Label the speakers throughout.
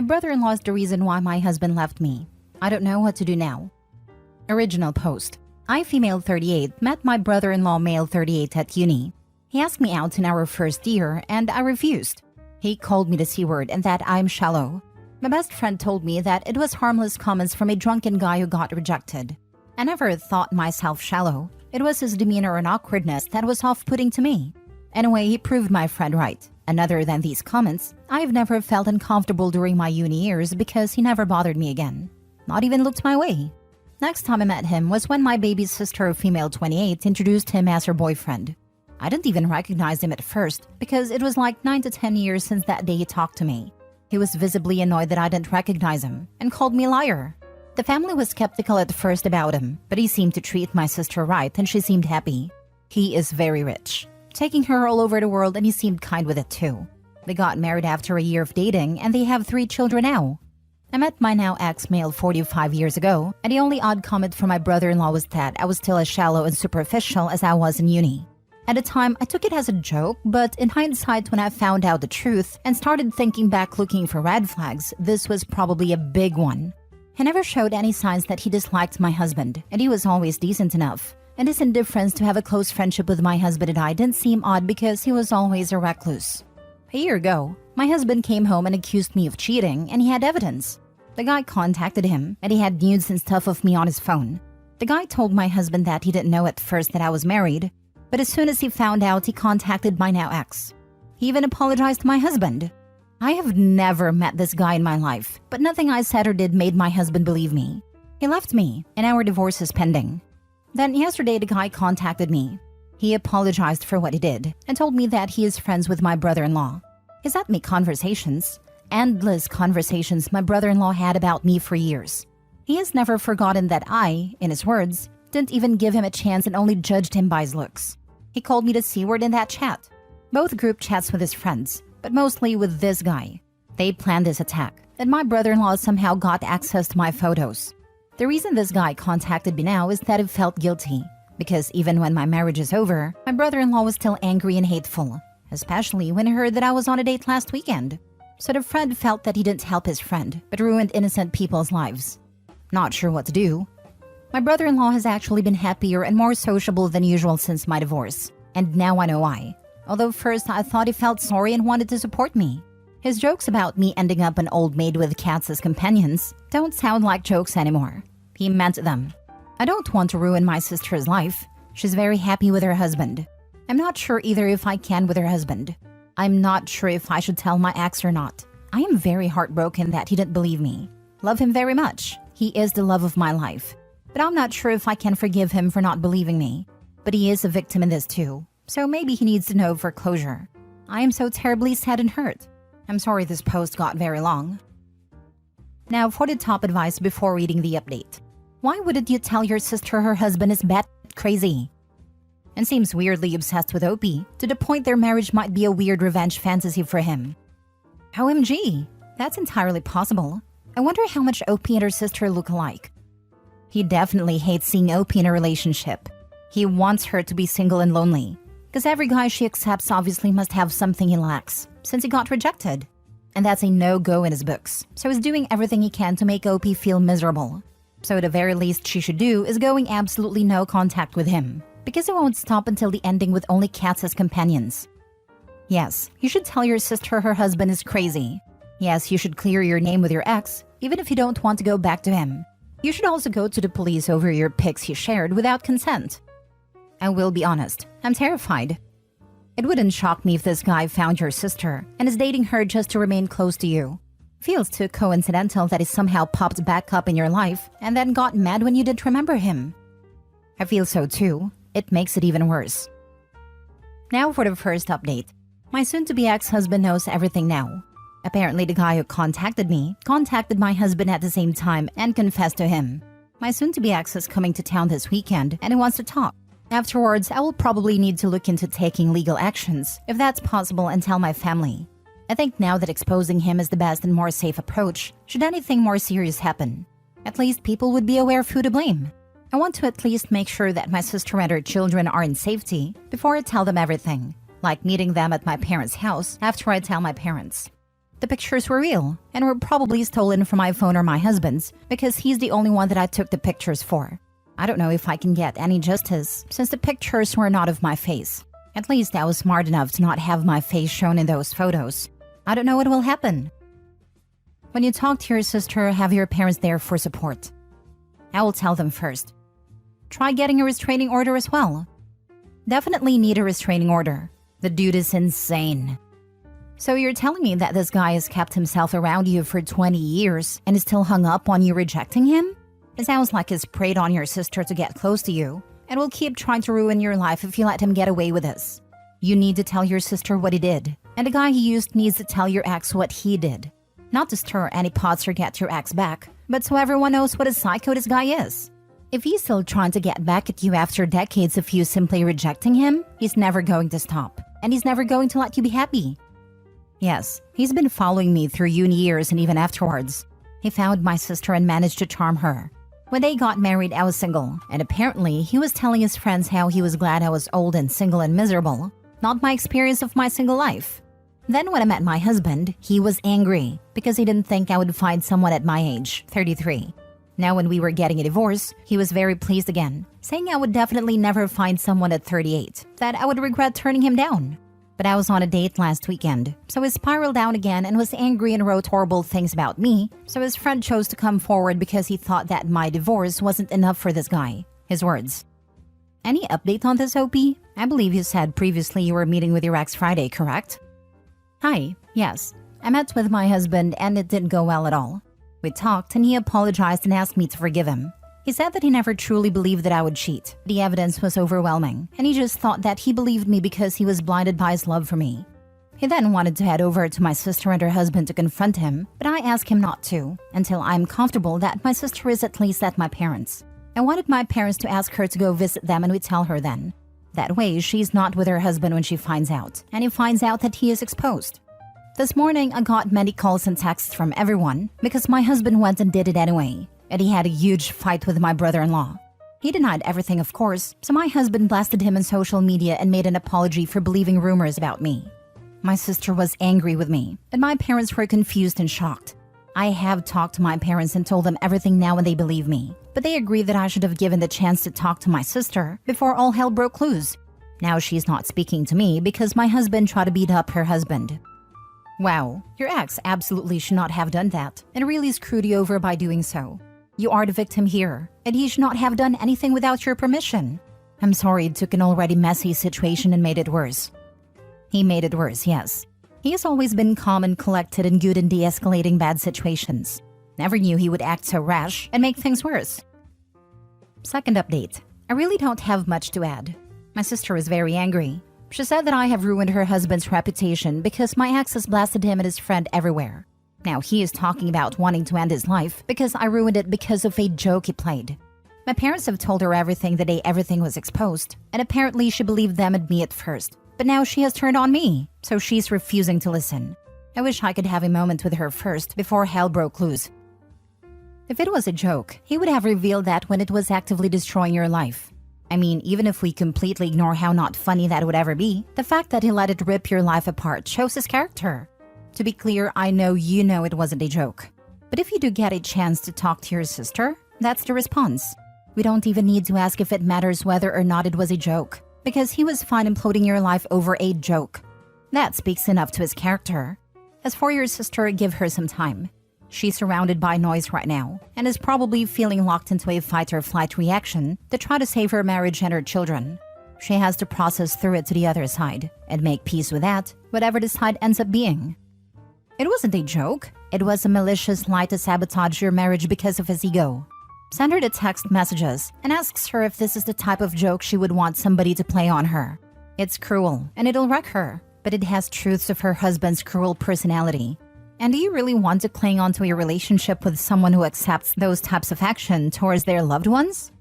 Speaker 1: My brother-in-law is the reason why my husband left me. I don't know what to do now. Original post. I, female 38, met my brother-in-law, male 38, at uni. He asked me out in our first year, and I refused. He called me the C-word and that I'm shallow. My best friend told me that it was harmless comments from a drunken guy who got rejected. I never thought myself shallow. It was his demeanor and awkwardness that was off-putting to me. Anyway, he proved my friend right. And other than these comments, I've never felt uncomfortable during my uni years because he never bothered me again. Not even looked my way. Next time I met him was when my baby sister, female 28, introduced him as her boyfriend. I didn't even recognize him at first because it was like 9 to 10 years since that day he talked to me. He was visibly annoyed that I didn't recognize him and called me a liar. The family was skeptical at first about him, but he seemed to treat my sister right and she seemed happy. He is very rich, taking her all over the world, and he seemed kind with it too. They got married after a year of dating and they have 3 children now. I met my now ex-male 45 years ago, and the only odd comment from my brother-in-law was that I was still as shallow and superficial as I was in uni. At the time, I took it as a joke, but in hindsight, when I found out the truth and started thinking back looking for red flags, this was probably a big one. He never showed any signs that he disliked my husband, and he was always decent enough. And his indifference to have a close friendship with my husband and I didn't seem odd because he was always a recluse. A year ago, my husband came home and accused me of cheating, and he had evidence. The guy contacted him, and he had nudes and stuff of me on his phone. The guy told my husband that he didn't know at first that I was married, but as soon as he found out, he contacted my now ex. He even apologized to my husband. I have never met this guy in my life, but nothing I said or did made my husband believe me. He left me, and our divorce is pending. Then yesterday, the guy contacted me. He apologized for what he did and told me that he is friends with my brother-in-law. He sent me conversations, endless conversations my brother-in-law had about me for years. He has never forgotten that I, in his words, didn't even give him a chance and only judged him by his looks. He called me the C-word in that chat. Both group chats with his friends, but mostly with this guy. They planned this attack, and my brother-in-law somehow got access to my photos. The reason this guy contacted me now is that he felt guilty, because even when my marriage is over, my brother-in-law was still angry and hateful, especially when he heard that I was on a date last weekend. So the friend felt that he didn't help his friend, but ruined innocent people's lives. Not sure what to do. My brother-in-law has actually been happier and more sociable than usual since my divorce, and now I know why. Although first I thought he felt sorry and wanted to support me. His jokes about me ending up an old maid with cats as companions don't sound like jokes anymore. He meant them. I don't want to ruin my sister's life. She's very happy with her husband. I'm not sure either if I can with her husband. I'm not sure if I should tell my ex or not. I am very heartbroken that he didn't believe me. Love him very much. He is the love of my life. But I'm not sure if I can forgive him for not believing me. But he is a victim in this too. So maybe he needs to know for closure. I am so terribly sad and hurt. I'm sorry this post got very long. Now for the top advice before reading the update. Why wouldn't you tell your sister her husband is bat crazy? And seems weirdly obsessed with Opie, to the point their marriage might be a weird revenge fantasy for him. OMG, that's entirely possible. I wonder how much Opie and her sister look alike. He definitely hates seeing Opie in a relationship. He wants her to be single and lonely, because every guy she accepts obviously must have something he lacks, since he got rejected. And that's a no-go in his books, so he's doing everything he can to make Opie feel miserable. So the very least she should do is going absolutely no contact with him, because it won't stop until the ending with only cats as companions. Yes, you should tell your sister her husband is crazy. Yes, you should clear your name with your ex, even if you don't want to go back to him. You should also go to the police over your pics he shared without consent. I will be honest, I'm terrified. It wouldn't shock me if this guy found your sister and is dating her just to remain close to you. Feels too coincidental that he somehow popped back up in your life and then got mad when you didn't remember him. I feel so too. It makes it even worse. Now for the first update. My soon-to-be ex-husband knows everything now. Apparently the guy who contacted me contacted my husband at the same time and confessed to him. My soon-to-be ex is coming to town this weekend and he wants to talk. Afterwards, I will probably need to look into taking legal actions, if that's possible, and tell my family. I think now that exposing him is the best and more safe approach, should anything more serious happen. At least people would be aware of who to blame. I want to at least make sure that my sister and her children are in safety before I tell them everything, like meeting them at my parents' house after I tell my parents. The pictures were real and were probably stolen from my phone or my husband's because he's the only one that I took the pictures for. I don't know if I can get any justice since the pictures were not of my face. At least I was smart enough to not have my face shown in those photos. I don't know what will happen. When you talk to your sister, have your parents there for support. I will tell them first. Try getting a restraining order as well. Definitely need a restraining order. The dude is insane. So you're telling me that this guy has kept himself around you for 20 years and is still hung up on you rejecting him? It sounds like he's preyed on your sister to get close to you and will keep trying to ruin your life if you let him get away with this. You need to tell your sister what he did, and the guy he used needs to tell your ex what he did. Not to stir any pots or get your ex back, but so everyone knows what a psycho this guy is. If he's still trying to get back at you after decades of you simply rejecting him, he's never going to stop, and he's never going to let you be happy. Yes, he's been following me through uni years and even afterwards. He found my sister and managed to charm her. When they got married, I was single, and apparently he was telling his friends how he was glad I was old and single and miserable, not my experience of my single life. Then when I met my husband, he was angry because he didn't think I would find someone at my age, 33. Now when we were getting a divorce, he was very pleased again, saying I would definitely never find someone at 38, that I would regret turning him down. But I was on a date last weekend, so he spiraled down again and was angry and wrote horrible things about me, so his friend chose to come forward because he thought that my divorce wasn't enough for this guy. His words. Any update on this, OP? I believe you said previously you were meeting with your ex Friday, correct? Hi, yes. I met with my husband and it didn't go well at all. We talked and he apologized and asked me to forgive him. He said that he never truly believed that I would cheat. The evidence was overwhelming, and he just thought that he believed me because he was blinded by his love for me. He then wanted to head over to my sister and her husband to confront him, but I asked him not to, until I'm comfortable that my sister is at least at my parents'. I wanted my parents to ask her to go visit them and we tell her then. That way, she's not with her husband when she finds out, and he finds out that he is exposed. This morning, I got many calls and texts from everyone because my husband went and did it anyway, and he had a huge fight with my brother-in-law. He denied everything, of course, so my husband blasted him on social media and made an apology for believing rumors about me. My sister was angry with me, and my parents were confused and shocked. I have talked to my parents and told them everything now and they believe me, but they agree that I should have given the chance to talk to my sister before all hell broke loose. Now she's not speaking to me because my husband tried to beat up her husband. Wow, your ex absolutely should not have done that and really screwed you over by doing so. You are the victim here, and he should not have done anything without your permission. I'm sorry it took an already messy situation and made it worse. He made it worse, yes. He has always been calm and collected and good in de-escalating bad situations. Never knew he would act so rash and make things worse. Second update. I really don't have much to add. My sister was very angry. She said that I have ruined her husband's reputation because my ex has blasted him and his friend everywhere. Now he is talking about wanting to end his life because I ruined it because of a joke he played. My parents have told her everything the day everything was exposed, and apparently she believed them and me at first. But now she has turned on me, so she's refusing to listen. I wish I could have a moment with her first before hell broke loose. If it was a joke, he would have revealed that when it was actively destroying your life. I mean, even if we completely ignore how not funny that would ever be, the fact that he let it rip your life apart shows his character. To be clear, I know you know it wasn't a joke. But if you do get a chance to talk to your sister, that's the response. We don't even need to ask if it matters whether or not it was a joke, because he was fine imploding your life over a joke. That speaks enough to his character. As for your sister, give her some time. She's surrounded by noise right now, and is probably feeling locked into a fight-or-flight reaction to try to save her marriage and her children. She has to process through it to the other side, and make peace with that, whatever the side ends up being. It wasn't a joke. It was a malicious lie to sabotage your marriage because of his ego. Send her the text messages and asks her if this is the type of joke she would want somebody to play on her. It's cruel, and it'll wreck her, but it has truths of her husband's cruel personality. And do you really want to cling onto a relationship with someone who accepts those types of action towards their loved ones?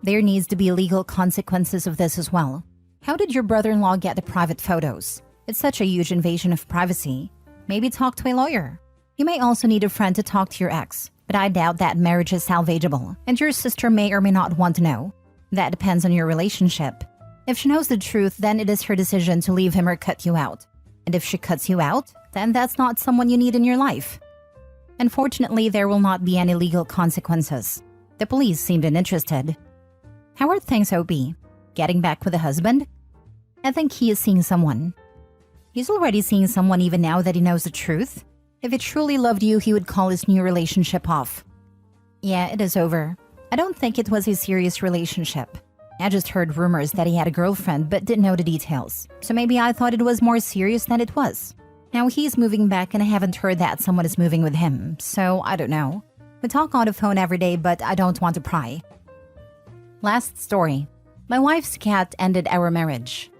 Speaker 1: There needs to be legal consequences of this as well. How did your brother-in-law get the private photos? It's such a huge invasion of privacy. Maybe talk to a lawyer. You may also need a friend to talk to your ex, but I doubt that marriage is salvageable, and your sister may or may not want to know. That depends on your relationship. If she knows the truth, then it is her decision to leave him or cut you out. And if she cuts you out, then that's not someone you need in your life. Unfortunately, there will not be any legal consequences. The police seemed uninterested. How are things, OB? Getting back with a husband? I think he is seeing someone. He's already seeing someone even now that he knows the truth. If he truly loved you, he would call his new relationship off. Yeah, it is over. I don't think it was a serious relationship. I just heard rumors that he had a girlfriend but didn't know the details. So maybe I thought it was more serious than it was. Now he's moving back and I haven't heard that someone is moving with him, so I don't know. We talk on the phone every day, but I don't want to pry. Last story. My wife's cat ended our marriage.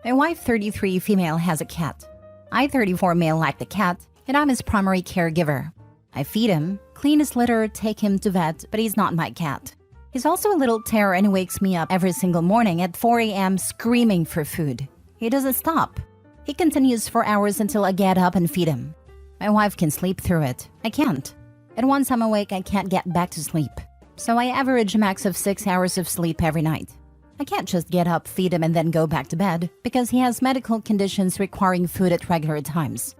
Speaker 1: My wife, 33, female, has a cat. I, 34, male, like the cat, and I'm his primary caregiver. I feed him, clean his litter, take him to vet, but he's not my cat. He's also a little terror and he wakes me up every single morning at 4 a.m. screaming for food. He doesn't stop. He continues for hours until I get up and feed him. My wife can sleep through it. I can't. And once I'm awake, I can't get back to sleep. So I average a max of 6 hours of sleep every night. I can't just get up, feed him, and then go back to bed because he has medical conditions requiring food at regular times.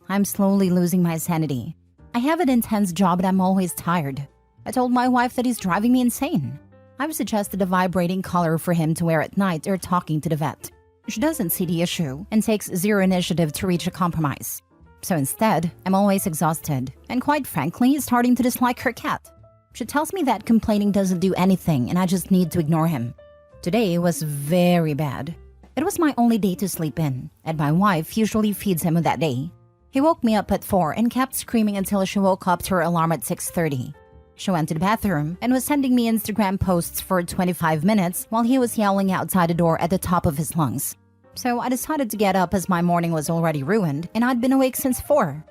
Speaker 1: I'm slowly losing my sanity. I have an intense job and I'm always tired. I told my wife that he's driving me insane. I've suggested a vibrating collar for him to wear at night or talking to the vet. She doesn't see the issue and takes zero initiative to reach a compromise. So instead, I'm always exhausted and quite frankly starting to dislike her cat. She tells me that complaining doesn't do anything and I just need to ignore him. Today was very bad. It was my only day to sleep in, and my wife usually feeds him on that day. He woke me up at 4 and kept screaming until she woke up to her alarm at 6:30. She went to the bathroom and was sending me Instagram posts for 25 minutes while he was yelling outside the door at the top of his lungs. So I decided to get up as my morning was already ruined and I'd been awake since 4.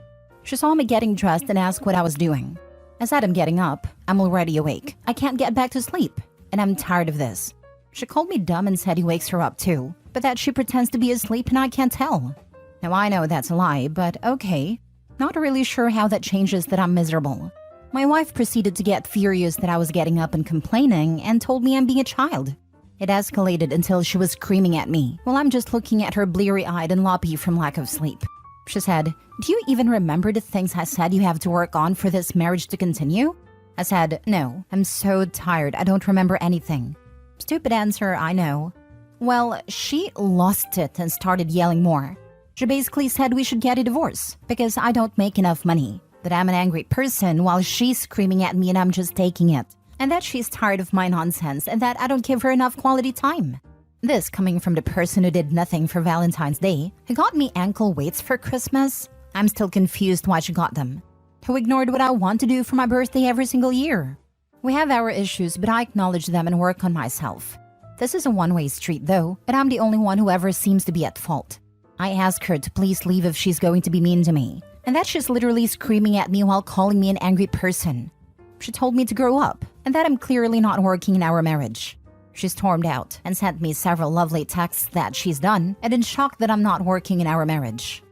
Speaker 1: She saw me getting dressed and asked what I was doing. I said I'm getting up. I'm already awake. I can't get back to sleep. And I'm tired of this. She called me dumb and said he wakes her up too, but that she pretends to be asleep and I can't tell. Now I know that's a lie, but okay. Not really sure how that changes that I'm miserable. My wife proceeded to get furious that I was getting up and complaining and told me I'm being a child. It escalated until she was screaming at me while I'm just looking at her bleary-eyed and loppy from lack of sleep. She said, "Do you even remember the things I said you have to work on for this marriage to continue?" I said, "No, I'm so tired, I don't remember anything." Stupid answer, I know. Well, she lost it and started yelling more. She basically said we should get a divorce because I don't make enough money, that I'm an angry person while she's screaming at me and I'm just taking it, and that she's tired of my nonsense and that I don't give her enough quality time. This coming from the person who did nothing for Valentine's Day, who got me ankle weights for Christmas. I'm still confused why she got them. Who ignored what I want to do for my birthday every single year. We have our issues, but I acknowledge them and work on myself. This is a one-way street though, and I'm the only one who ever seems to be at fault. I ask her to please leave if she's going to be mean to me, and that she's literally screaming at me while calling me an angry person. She told me to grow up, and that I'm clearly not working in our marriage. She stormed out and sent me several lovely texts that she's done, and in shock that I'm not working in our marriage.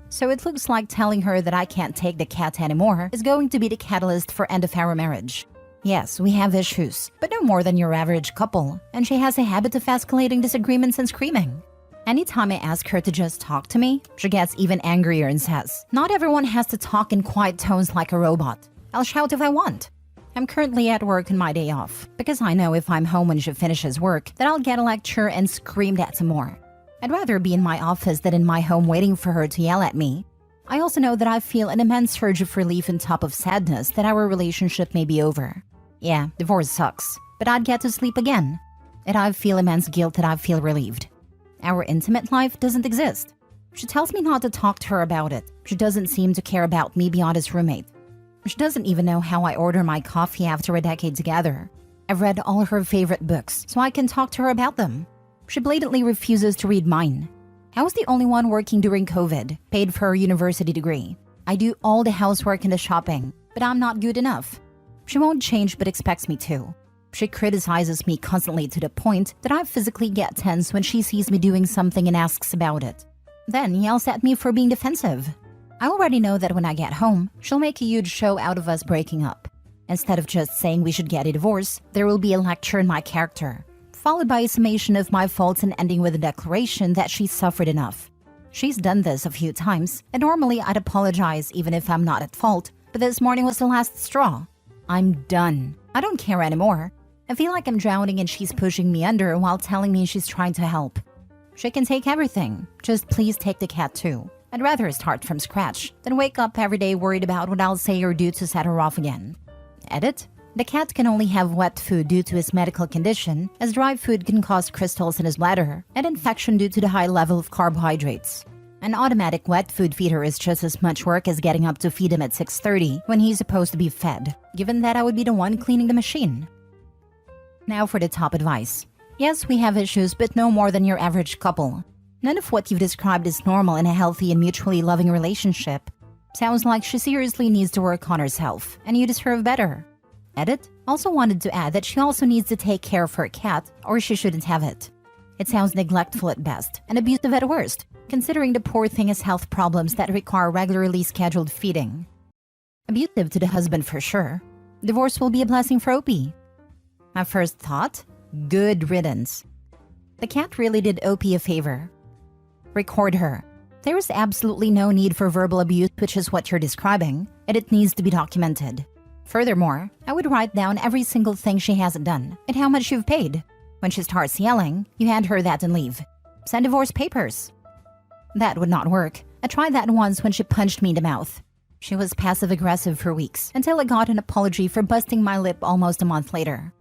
Speaker 1: So it looks like telling her that I can't take the cat anymore is going to be the catalyst for end of our marriage. Yes, we have issues, but no more than your average couple, and she has a habit of escalating disagreements and screaming. Anytime I ask her to just talk to me, she gets even angrier and says, "Not everyone has to talk in quiet tones like a robot. I'll shout if I want." I'm currently at work on my day off, because I know if I'm home when she finishes work, that I'll get a lecture and screamed at some more. I'd rather be in my office than in my home waiting for her to yell at me. I also know that I feel an immense surge of relief on top of sadness that our relationship may be over. Yeah, divorce sucks, but I'd get to sleep again. And I feel immense guilt that I feel relieved. Our intimate life doesn't exist. She tells me not to talk to her about it. She doesn't seem to care about me beyond as roommate. She doesn't even know how I order my coffee after a decade together. I've read all her favorite books, so I can talk to her about them. She blatantly refuses to read mine. I was the only one working during COVID, paid for her university degree. I do all the housework and the shopping, but I'm not good enough. She won't change but expects me to. She criticizes me constantly to the point that I physically get tense when she sees me doing something and asks about it. Then yells at me for being defensive. I already know that when I get home, she'll make a huge show out of us breaking up. Instead of just saying we should get a divorce, there will be a lecture in my character, followed by a summation of my faults and ending with a declaration that she suffered enough. She's done this a few times, and normally I'd apologize even if I'm not at fault, but this morning was the last straw. I'm done. I don't care anymore. I feel like I'm drowning and she's pushing me under while telling me she's trying to help. She can take everything. Just please take the cat too. I'd rather start from scratch than wake up every day worried about what I'll say or do to set her off again. Edit. The cat can only have wet food due to his medical condition, as dry food can cause crystals in his bladder and infection due to the high level of carbohydrates. An automatic wet food feeder is just as much work as getting up to feed him at 6:30 when he's supposed to be fed, given that I would be the one cleaning the machine. Now for the top advice. Yes, we have issues, but no more than your average couple. None of what you've described is normal in a healthy and mutually loving relationship. Sounds like she seriously needs to work on herself, and you deserve better. Edit. Also wanted to add that she also needs to take care of her cat, or she shouldn't have it. It sounds neglectful at best, and abusive at worst, considering the poor thing has health problems that require regularly scheduled feeding. Abusive to the husband for sure. Divorce will be a blessing for Opie. My first thought? Good riddance. The cat really did Opie a favor. Record her. There is absolutely no need for verbal abuse, which is what you're describing, and it needs to be documented. Furthermore, I would write down every single thing she hasn't done and how much you've paid. When she starts yelling, you hand her that and leave. Send divorce papers. That would not work. I tried that once when she punched me in the mouth. She was passive-aggressive for weeks until I got an apology for busting my lip almost a month later.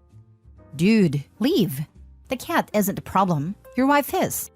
Speaker 1: Dude, leave. The cat isn't the problem. Your wife is.